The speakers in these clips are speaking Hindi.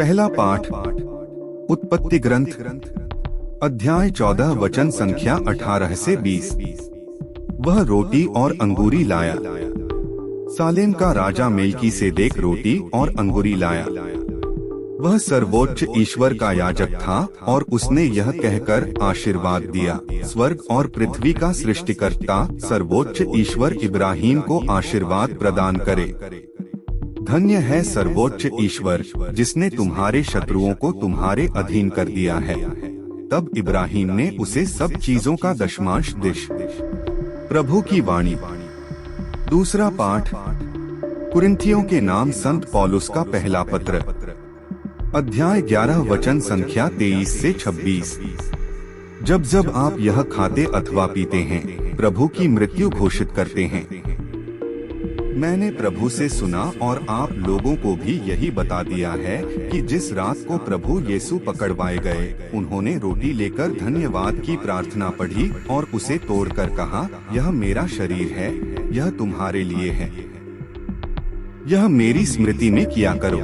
पहला पाठ उत्पत्ति ग्रंथ अध्याय 14 वचन संख्या 18 से 20। वह रोटी और अंगूरी लाया। सालेम का राजा मेल्कीसेदेक रोटी और अंगूरी लाया। वह सर्वोच्च ईश्वर का याजक था और उसने यह कहकर आशीर्वाद दिया, स्वर्ग और पृथ्वी का सृष्टिकर्ता सर्वोच्च ईश्वर इब्राहिम को आशीर्वाद प्रदान करे। धन्य है सर्वोच्च ईश्वर जिसने तुम्हारे शत्रुओं को तुम्हारे अधीन कर दिया है। तब इब्राहिम ने उसे सब चीजों का दशमांश दिश। प्रभु की वाणी। दूसरा पाठ कुरिन्थियों के नाम संत पौलुस का पहला पत्र अध्याय 11 वचन संख्या 23 से 26। जब जब आप यह खाते अथवा पीते हैं, प्रभु की मृत्यु घोषित करते हैं। मैंने प्रभु से सुना और आप लोगों को भी यही बता दिया है कि जिस रात को प्रभु यीशु पकड़वाए गए, उन्होंने रोटी लेकर धन्यवाद की प्रार्थना पढ़ी और उसे तोड़कर कहा, यह मेरा शरीर है, यह तुम्हारे लिए है। यह मेरी स्मृति में किया करो।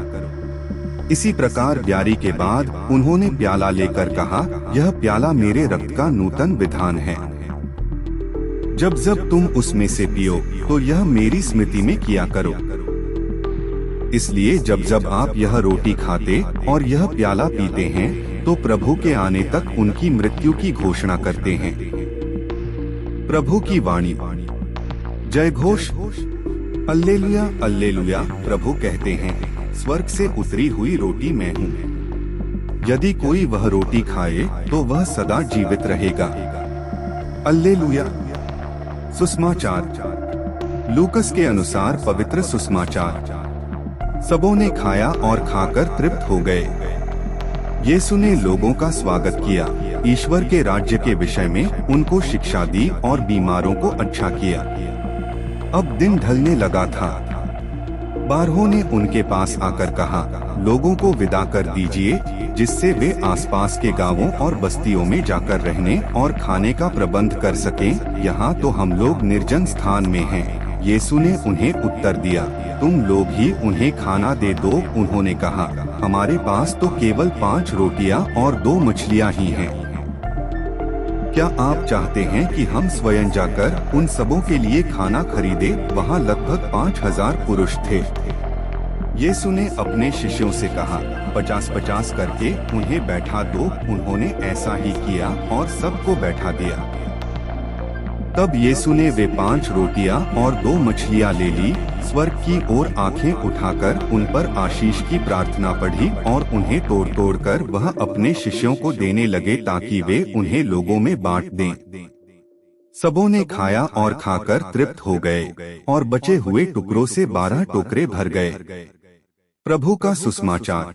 इसी प्रकार ब्यारी के बाद उन्होंने प्याला लेकर कहा, यह प्याला मेरे रक्त का नूतन विधान है। जब जब तुम उसमें से पियो तो यह मेरी स्मृति में किया करो। इसलिए जब जब आप यह रोटी खाते और यह प्याला पीते हैं तो प्रभु के आने तक उनकी मृत्यु की घोषणा करते हैं। प्रभु की वाणी। जय घोष। Alleluia alleluia. प्रभु कहते हैं, स्वर्ग से उतरी हुई रोटी मैं हूँ। यदि कोई वह रोटी खाए तो वह सदा जीवित रहेगा। अल्लेलुया। सुसमाचार। लूकस के अनुसार पवित्र सुसमाचार। सबों ने खाया और खाकर तृप्त हो गए। यीशु ने लोगों का स्वागत किया, ईश्वर के राज्य के विषय में उनको शिक्षा दी और बीमारों को अच्छा किया। अब दिन ढलने लगा था। बारहों ने उनके पास आकर कहा, लोगों को विदा कर दीजिए जिससे वे आसपास के गांवों और बस्तियों में जाकर रहने और खाने का प्रबंध कर सकें। यहाँ तो हम लोग निर्जन स्थान में हैं। यीशु ने उन्हें उत्तर दिया, तुम लोग ही उन्हें खाना दे दो। उन्होंने कहा, हमारे पास तो केवल 5 रोटियां और 2 मछलियां ही हैं। क्या आप चाहते हैं कि हम स्वयं जाकर उन सबों के लिए खाना खरीदे? वहाँ लगभग 5000 पुरुष थे। यीशु ने अपने शिष्यों से कहा, 50-50 करके उन्हें बैठा दो। उन्होंने ऐसा ही किया और सबको बैठा दिया। तब यीशु ने वे 5 रोटियां और 2 मछलियां ले ली, स्वर्ग की ओर आंखें उठाकर उन पर आशीष की प्रार्थना पढ़ी और उन्हें तोड़ तोड़ कर वह अपने शिष्यों को देने लगे ताकि वे उन्हें लोगों में बांट दें। सबों ने खाया और खाकर तृप्त हो गए और बचे हुए टुकड़ों से 12 टोकरे भर गए। प्रभु का सुसमाचार।